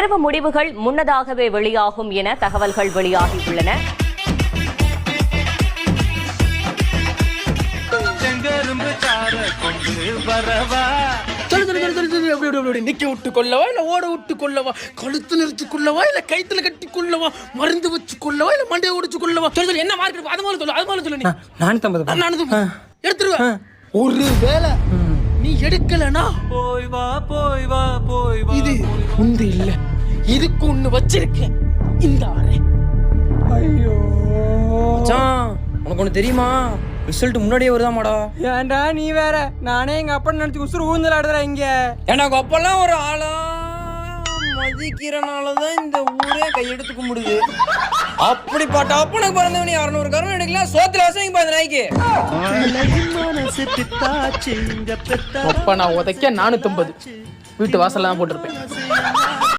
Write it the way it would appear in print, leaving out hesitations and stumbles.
தேர்வு முடிவுகள் முன்னதாகவே வெளியாகும் என தகவல்கள் வெளியாகியுள்ளன. நிக்க விட்டு கொள்ளவா இல்ல ஓட விட்டு கொள்ளவா, கழுத்து நிறுத்தி கொள்ளவா இல்ல கைத்துல கட்டி கொள்ளவா, மருந்து வச்சு கொள்ளவா இல்ல மண்டையை ஒடிச்சு கொள்ளவா? சொல்லு என்ன மார்க்? அது மாதிரி சொல்லு, அது மாதிரி சொல்லு. நீ 450 எடுத்துருவேன். ஒரு வேளை நீ எடுக்கலனா போய் வா போய் வா போய் வா. இது உண்டு இல்ல, இதுக்கு ஒண்ணு வச்சிருக்கேன். இந்த ஆளே ஐயோ மச்சான், உனக்கு ஒண்ணு தெரியுமா? ரிசல்ட் முன்னாடியே வருதாமாடா. ஏன்டா நீ வேற, நானே எங்க அப்பா நினைச்சு உசுறு ஊஞ்சல் ஆடுறேன் இங்க. எனக்கு அப்பெல்லாம் ஒரு ஆளா மதிக்கிறனாலதான் இந்த ஊரே கையெடுத்து கும்பிடுது. அப்படிப்பட்ட அப்பனுக்கு பிறந்தவனி 600 கருணை எடுக்கலாம், சோத்துல வசங்க பாரு நாய்க்கு. அப்ப நான் உதைக்க 450 வீட்டு வாசல்ல தான் போட்டிருப்பேன்.